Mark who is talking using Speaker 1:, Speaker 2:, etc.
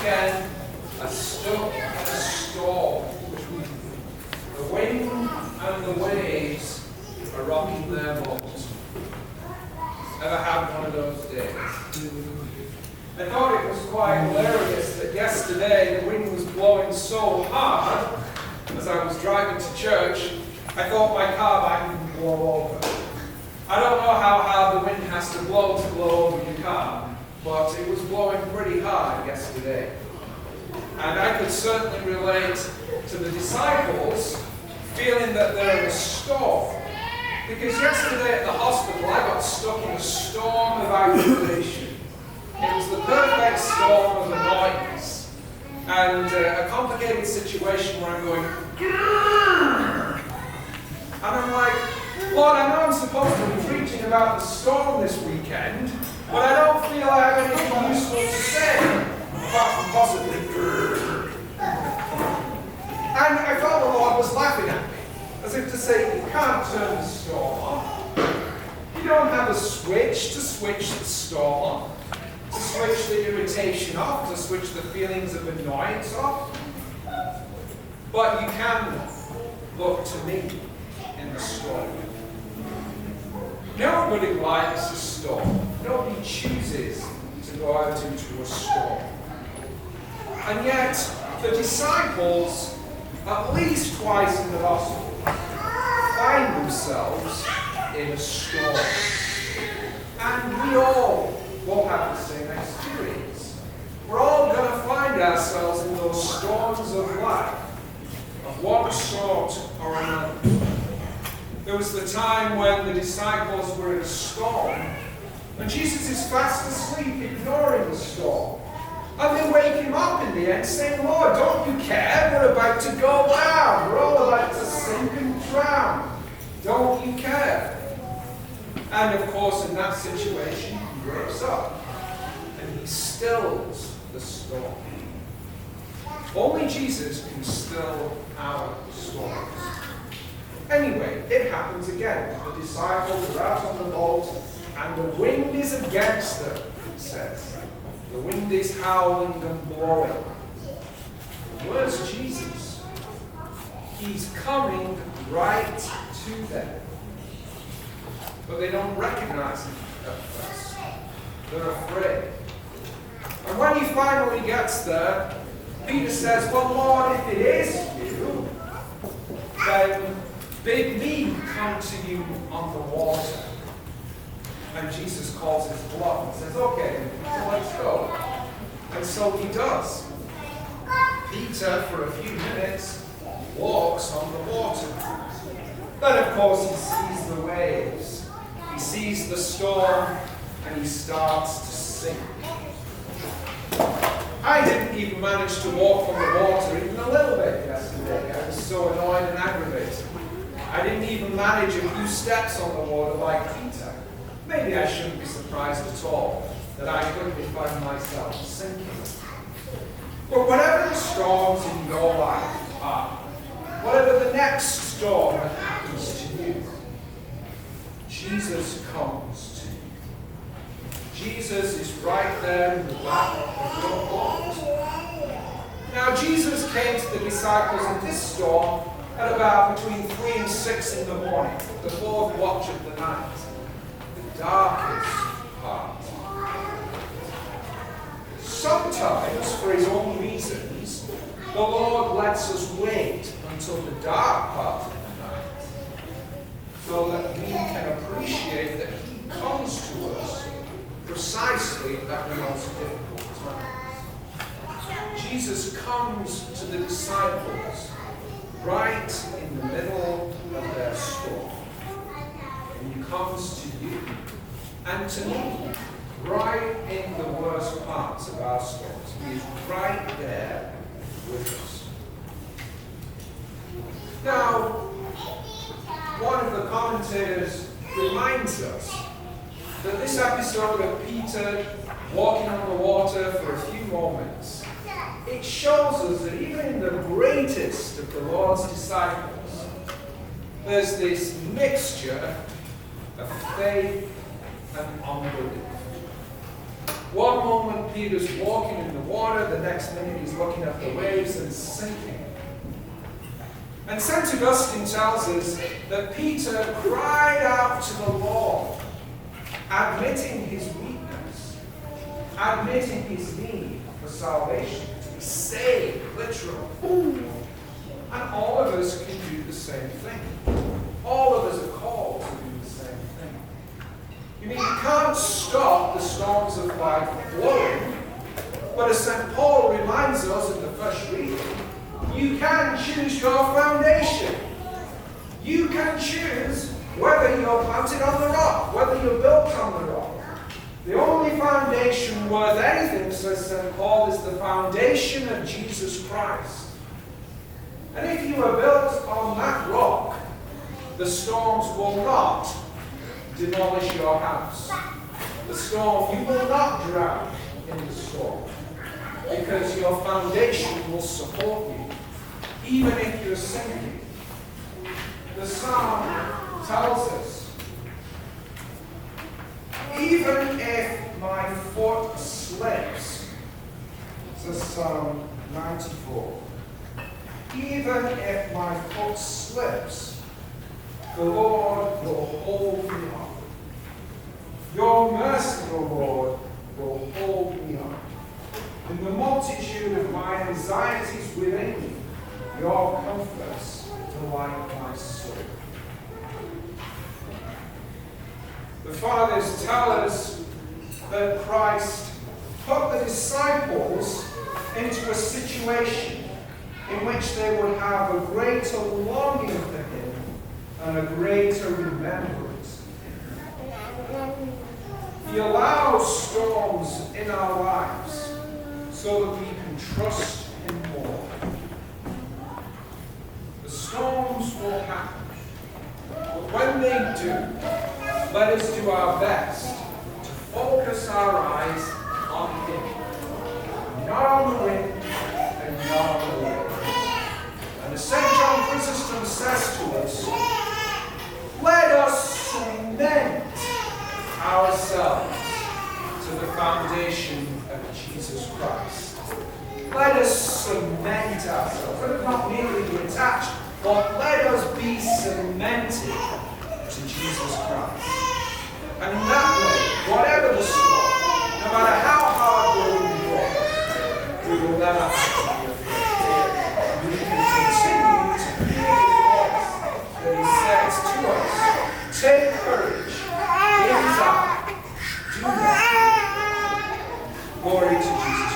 Speaker 1: weekend are stuck in a storm. The wind and the waves are rocking their boat. Ever had one of those days? I thought it was quite hilarious that yesterday the wind was blowing so hard as I was driving to church, I thought my car might even blow over. I don't know how hard the wind has to blow over your car, but it was blowing pretty hard yesterday. And I could certainly relate to the disciples feeling that they're in a storm. Because yesterday at the hospital I got stuck in a storm of aggravation. It was the perfect storm of annoyance. And a complicated situation where I'm going, grrr! And I'm like, Lord, I know I'm supposed to be preaching about the storm this weekend, but I don't feel I have anything useful to say, apart from possibly grrr. And I felt the Lord was laughing at me, as if to say, you can't turn the storm off. You don't have a switch to switch the storm off, to switch the irritation off, to switch the feelings of annoyance off. But you can look to me in the storm. Nobody likes a storm. Nobody chooses to go out into a storm. And yet, the disciples, at least twice in the Gospel, find themselves in a storm. And we all will have the same experience. We're all going to find ourselves in those storms of life, of one sort or another. There was the time when the disciples were in a storm, and Jesus is fast asleep, ignoring the storm. And they wake him up in the end, saying, Lord, don't you care? We're about to go down. We're all about to sink and drown. Don't you care? And of course, in that situation, he wakes up and he stills the storm. Only Jesus can still our storms. Anyway, it happens again. The disciples are out on the boat and the wind is against them, it says. The wind is howling and blowing. Where's Jesus? He's coming right to them. But they don't recognize him at first. They're afraid. And when he finally gets there, Peter says, well, Lord, if it is you, then bid me come to you on the water. And Jesus calls his bluff and says, okay, so let's go. And so he does. Peter, for a few minutes, walks on the water. Then, of course, he sees the waves. He sees the storm, and he starts to sink. I didn't even manage to walk on the water even a little bit yesterday. I was so annoyed and aggravated. I didn't even manage a few steps on the water like Peter. Maybe I shouldn't be surprised at all that I quickly find myself sinking. But whatever the storms in your life are, whatever the next storm that happens to you, Jesus comes to you. Jesus is right there in the back of your boat. Now, Jesus came to the disciples in this storm at about between 3 and 6 in the morning, the fourth watch of the night. Darkest part. Sometimes, for his own reasons, the Lord lets us wait until the dark part of the night so that we can appreciate that he comes to us precisely at the most difficult times. Jesus comes to the disciples right in the middle of their storm. And he comes to you and to me, right in the worst parts of our storms. He is right there with us. Now, one of the commentators reminds us that this episode of Peter walking on the water for a few moments, it shows us that even in the greatest of the Lord's disciples, there's this mixture of faith and unbelief. One moment Peter's walking in the water, water, the next minute he's looking at the waves and sinking. And St. Augustine tells us that Peter cried out to the Lord, admitting his weakness, admitting his need for salvation, to be saved, literally. And all of us can do the same thing. All of us are called to do the same thing. You mean, you can't stop the storms of life blowing, but as St. Paul reminds us in the first reading, you can choose your foundation. You can choose whether you're planted on the rock, whether you're built on the rock. The only foundation worth anything, says St. Paul, is the foundation of Jesus Christ. And if you are built on that rock, the storms will not demolish your house. The storm, you will not drown in the storm, because your foundation will support you, even if you're sinking. The psalm tells us, even if my foot slips, says Psalm 94, even if my foot slips, the Lord will hold me up. Your mercy, O Lord, will hold me up. In the multitude of my anxieties within me, your comforts delight my soul. The fathers tell us that Christ put the disciples into a situation in which they would have a greater longing for him and a greater remembrance. He allows storms in our lives so that we can trust him more. The storms will happen, but when they do, let us do our best to focus our eyes on him, not on the wind and not on the wave. And as St. John Chrysostom says to us, let us cement ourselves to the foundation of Jesus Christ. Let us cement ourselves. Let us not merely be attached, but let us be cemented to Jesus Christ. And in that way, whatever the storm, no matter how hard we will be, we will never have to be afraid. We can continue to hear his voice that he says to us, take courage, it is I, do not fear. Glory to Jesus.